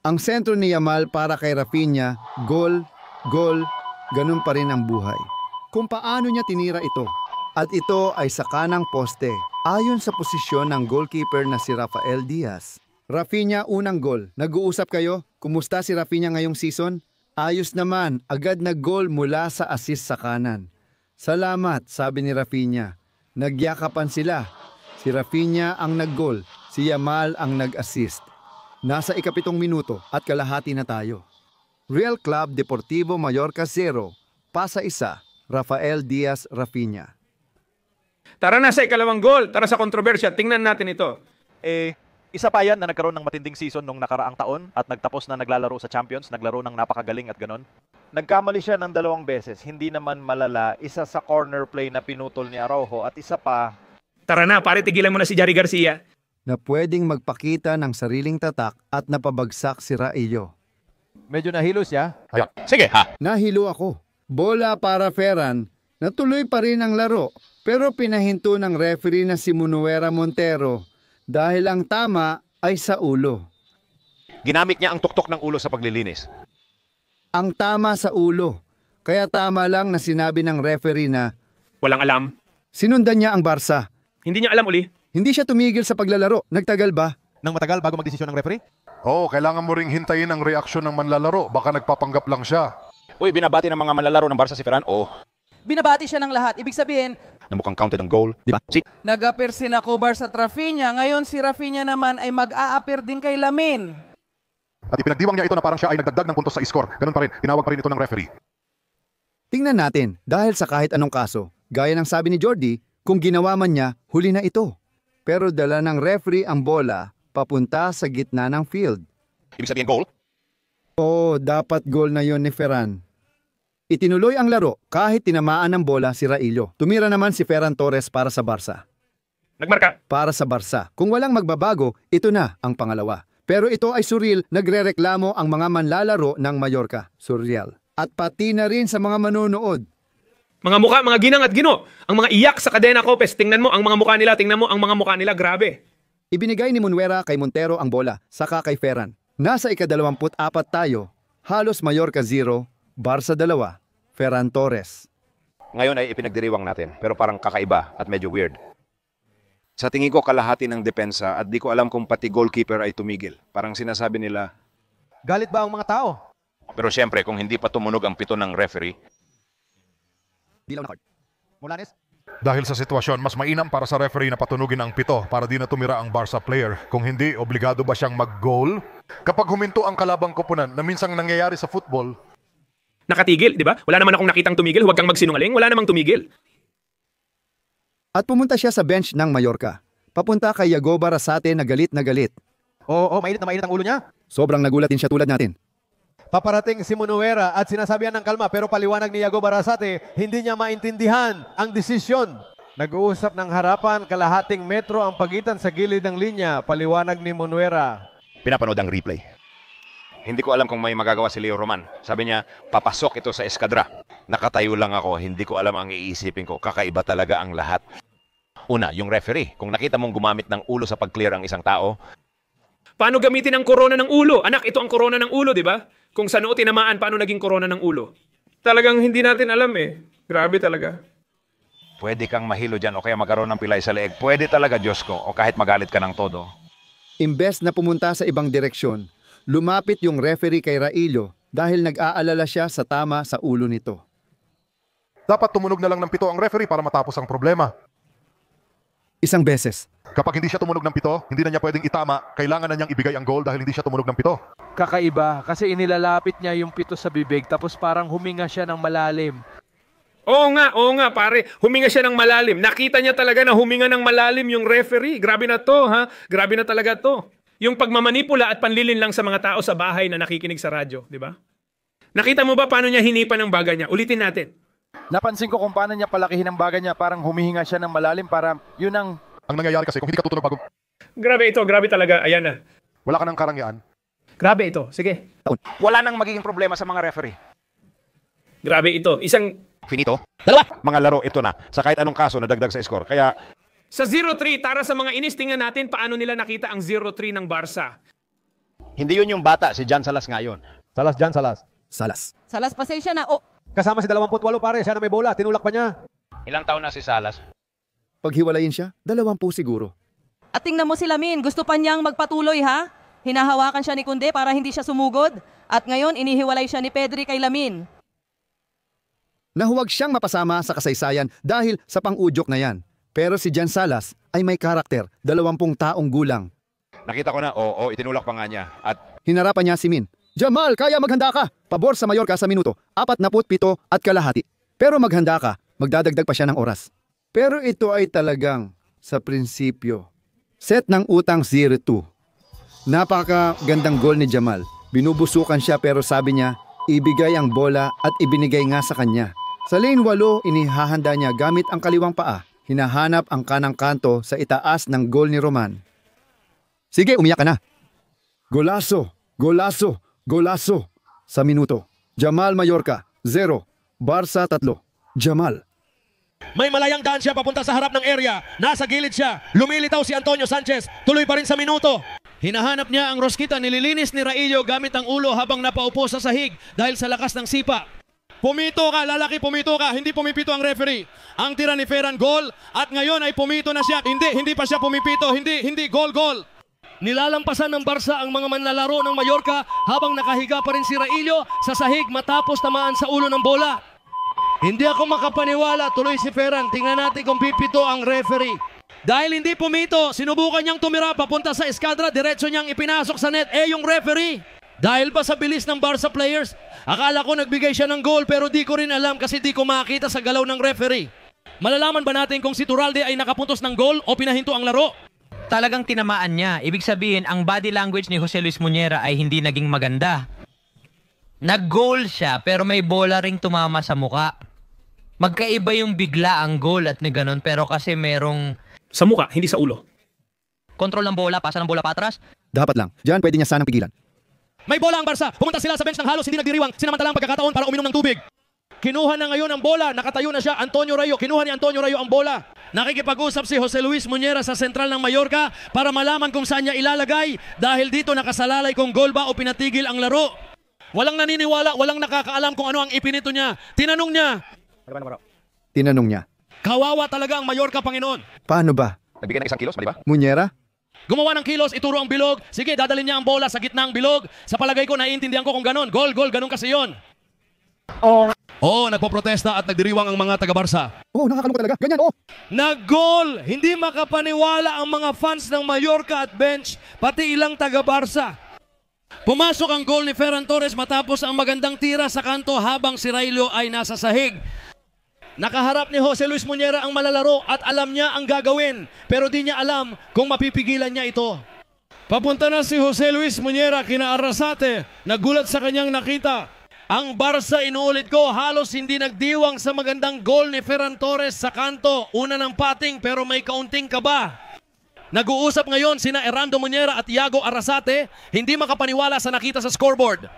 Ang sentro ni Yamal para kay Rafinha, gol, gol, ganun pa rin ang buhay. Kung paano niya tinira ito. At ito ay sa kanang poste, ayon sa posisyon ng goalkeeper na si Rafael Diaz. Rafinha unang gol. Nag-uusap kayo? Kumusta si Rafinha ngayong season? Ayos naman, agad na gol mula sa assist sa kanan. Salamat, sabi ni Rafinha. Nagyakapan sila. Si Rafinha ang nag-gol, si Yamal ang nag-assist. Nasa ikapitong minuto at kalahati na tayo. Real Club Deportivo Mallorca 0, pasa 1, Rafael Diaz Rafinha. Tara na sa ikalawang gol, tara sa kontrobersya, tingnan natin ito. Isa pa yan na nagkaroon ng matinding season nung nakaraang taon at nagtapos na naglalaro sa Champions, naglaro ng napakagaling at ganon. Nagkamali siya ng 2 beses, hindi naman malala. Isa sa corner play na pinutol ni Araujo at isa pa... Tara na, pare, tigilan mo na si Jari Garcia. Na pwedeng magpakita ng sariling tatak at napabagsak si Raillo. Medyo nahilo siya. Sige ha. Nahilo ako. Bola para Ferran, natuloy pa rin ang laro. Pero pinahinto ng referee na si Munuera Montero dahil ang tama ay sa ulo. Ginamit niya ang tuktok ng ulo sa paglilinis. Ang tama sa ulo. Kaya tama lang na sinabi ng referee na Walang alam. sinundan niya ang Barca. Hindi niya alam uli. Hindi siya tumigil sa paglalaro. Nagtagal ba? Nang matagal bago magdesisyon ng referee? Oo, kailangan mo ring hintayin ang reaksyon ng manlalaro. Baka nagpapanggap lang siya. Uy, binabati ng mga manlalaro ng Barca si Ferran. Binabati siya ng lahat. Ibig sabihin, Na mukhang counted ang goal. Di ba? nag-appear si Nacobar sa Rafinha. Ngayon si Rafinha naman ay mag-a-appear din kay Lamine. At ipinagdiwang niya ito na parang siya ay nagdagdag ng puntos sa score. Ganun pa rin, tinawag pa rin ito ng referee. Tingnan natin, dahil sa kahit anong kaso, gaya ng sabi ni Jordi, kung ginawa man niya, huli na ito. Pero dala ng referee ang bola papunta sa gitna ng field. Ibig sabihin goal? Oo, dapat goal na yon ni Ferran. Itinuloy ang laro kahit tinamaan ng bola si Raillo. Tumira naman si Ferran Torres para sa Barca. Nagmarka. Para sa Barca. Kung walang magbabago, ito na ang pangalawa. Pero ito ay surreal, nagrereklamo ang mga manlalaro ng Mallorca. Surreal. At pati na rin sa mga manonood. Mga mukha, mga ginang at gino. Ang mga iyak sa kadena Copes, tingnan mo ang mga mukha nila, tingnan mo ang mga mukha nila, grabe. Ibinigay ni Munuera kay Montero ang bola, saka kay Ferran. Nasa ika-24 tayo, halos Mallorca 0, Barca 2, Ferran Torres. Ngayon ay ipinagdiriwang natin, pero parang kakaiba at medyo weird. Sa tingin ko kalahati ng depensa at di ko alam kung pati goalkeeper ay tumigil. Parang sinasabi nila, Galit ba ang mga tao? pero siyempre kung hindi pa tumunog ang pito ng referee, Dilaw na card. Mulanes? Dahil sa sitwasyon, mas mainam para sa referee na patunugin ang pito para di na tumira ang Barca player. Kung hindi, obligado ba siyang mag-goal? Kapag huminto ang kalabang koponan na minsang nangyayari sa football, Nakatigil, di ba? Wala naman akong nakitang tumigil, huwag kang magsinungaling, wala namang tumigil. At pumunta siya sa bench ng Mallorca. Papunta kay Yago Barasate na galit na galit. Oo, mainit na mainit ang ulo niya. Sobrang nagulat din siya tulad natin. Paparating si Munuera at sinasabihan ng kalma pero paliwanag ni Yago Barasate, hindi niya maintindihan ang desisyon. Nag-uusap ng harapan, kalahating metro ang pagitan sa gilid ng linya, paliwanag ni Munuera. pinapanood ang replay. Hindi ko alam kung may magagawa si Leo Roman. Sabi niya, papasok ito sa eskadra. Nakatayo lang ako, hindi ko alam ang iisipin ko. Kakaiba talaga ang lahat. Una, yung referee. Kung nakita mong gumamit ng ulo sa pag-clear ang isang tao, Paano gamitin ang korona ng ulo? Anak, ito ang korona ng ulo, di ba? Kung sa noo tinamaan, paano naging korona ng ulo? Talagang hindi natin alam eh. Grabe talaga. pwede kang mahilo dyan o kaya magkaroon ng pilay sa leeg. Pwede talaga, Diyos ko, o kahit magalit ka ng todo. Imbes na pumunta sa ibang direksyon, lumapit yung referee kay Raillo dahil nag-aalala siya sa tama sa ulo nito. dapat tumunog na lang ng pito ang referee para matapos ang problema. Isang beses. Kapag hindi siya tumunog ng pito, hindi na niya pwedeng itama. Kailangan na niyang ibigay ang goal dahil hindi siya tumunog ng pito. Kakaiba kasi inilalapit niya yung pito sa bibig tapos parang huminga siya ng malalim. Oo nga pare. Huminga siya ng malalim. Nakita niya talaga na huminga ng malalim yung referee. Grabe na to, ha? Grabe na talaga to. Yung pagmamanipula at panlilin lang sa mga tao sa bahay na nakikinig sa radyo, di ba? Nakita mo ba paano niya hinipan ng baga niya? Ulitin natin. Napansin ko kung paano niya palakihin ang baga niya, parang humihinga siya ng malalim para yun ang... Ang nangyayari kasi kung hindi ka tutunog bago, Grabe ito, grabe talaga. Ayan na. wala ka ng karangyaan. Grabe ito. Sige. Wala nang magiging problema sa mga referee. Grabe ito. Isang... Finito. Dalawa. Mga laro, ito na. Sa kahit anong kaso, nadagdag sa score. Kaya, Sa 0-3, tara sa mga inis, tingnan natin paano nila nakita ang 0-3 ng Barca. Hindi yun yung bata, si John Salas nga yun. Salas dyan, Salas. Salas. Salas, pasensya na. Oh, Kasama si 28 pare, siya na may bola, tinulak pa niya. Ilang taon na si Salas? Paghiwalayin siya, 20 siguro. at tingnan mo si Lamin. Gusto pa niyang magpatuloy, ha? Hinahawakan siya ni Kunde para hindi siya sumugod. At ngayon, inihiwalay siya ni Pedri kay Lamin. Na huwag siyang mapasama sa kasaysayan dahil sa pang-udyok na yan. Pero si Jan Salas ay may karakter, 20 taong gulang. Nakita ko na, oo, itinulak pa nga niya. At Hinarapan niya si Min. Jamal, kaya maghanda ka. Pabor sa Mallorca sa minuto, 47 at kalahati. Pero maghanda ka, magdadagdag pa siya ng oras. Pero ito ay talagang sa prinsipyo. Set ng utang 0-2. Napakagandang gol ni Jamal. Binubusukan siya pero sabi niya, ibigay ang bola at ibinigay nga sa kanya. Sa lane 8, inihahanda niya gamit ang kaliwang paa. Hinahanap ang kanang kanto sa itaas ng gol ni Roman. Sige, umiyak ka na. Golazo, golazo, golazo. Sa minuto. Jamal Mallorca, 0. Barca 3. Jamal. May malayang daan siya papunta sa harap ng area. Nasa gilid siya. Lumilitaw si Antonio Sanchez. Tuloy pa rin sa minuto. Hinahanap niya ang Rosquita. Nililinis ni Raillo gamit ang ulo habang napaupo sa sahig dahil sa lakas ng sipa. Pumito ka, lalaki, pumito ka. Hindi pumipito ang referee. Ang tira ni Ferran, goal. At ngayon ay pumito na siya. Hindi pa siya pumipito. Hindi, goal. Nilalampasan ng Barca ang mga manlalaro ng Mallorca habang nakahiga pa rin si Raillo sa sahig matapos tamaan sa ulo ng bola. Hindi ako makapaniwala, tuloy si Ferran. Tingnan natin kung pipito ang referee. Dahil hindi pumito, sinubukan niyang tumira papunta sa eskadra, diretso niyang ipinasok sa net, yung referee. Dahil ba sa bilis ng Barca players, akala ko nagbigay siya ng goal pero di ko rin alam kasi di ko makita sa galaw ng referee. Malalaman ba natin kung si Turalde ay nakapuntos ng goal o pinahinto ang laro? Talagang tinamaan niya. Ibig sabihin, ang body language ni Jose Luis Muñera ay hindi naging maganda. Nag-goal siya pero may bola ring tumama sa muka. Magkaiba yung bigla ang goal at ni ganon pero kasi merong Sa muka, hindi sa ulo. kontrol ng bola, pasa ng bola patras. Dapat lang. Diyan pwede niya sanang pigilan. May bola ang Barca. Pumunta sila sa bench ng halos hindi nagdiriwang. Sinamantala ang pagkakataon para uminom ng tubig. Kinuha na ngayon ang bola. Nakatayo na siya. Antonio Rayo. Kinuha ni Antonio Rayo ang bola. Nakikipag-usap si Jose Luis Muñera sa sentral ng Mallorca para malaman kung saan niya ilalagay dahil dito nakasalalay kung gol ba o pinatigil ang laro. Walang naniniwala, walang nakakaalam kung ano ang ipinito niya. Tinanong niya. Kawawa talaga ang Mallorca, Panginoon. Paano ba? nagbigay ng 1 kilos, mali ba? Muñera? Gumawa ng kilos, ituro ang bilog. Sige, dadalhin niya ang bola sa gitna ng bilog. Sa palagay ko, naiintindihan ko kung ganon. Gol, ganon kasi yon. Oo, nagpoprotesta at nagdiriwang ang mga taga-Barca. Oo, nakakalungkot talaga. Ganyan, oo. Nag-goal! Hindi makapaniwala ang mga fans ng Mallorca at bench, pati ilang taga-Barca. Pumasok ang goal ni Ferran Torres matapos ang magandang tira sa kanto habang si Raillo ay nasa sahig. Nakaharap ni Jose Luis Muñera ang malalaro at alam niya ang gagawin, pero di niya alam kung mapipigilan niya ito. Papunta na si Jose Luis Muñera kina Arrasate, nagulat sa kanyang nakita. Ang Barca, inuulit ko, halos hindi nagdiwang sa magandang goal ni Ferran Torres sa kanto. Una ng pating pero may kaunting kaba. Nag-uusap ngayon sina Erando Muñera at Iago Arrasate, hindi makapaniwala sa nakita sa scoreboard.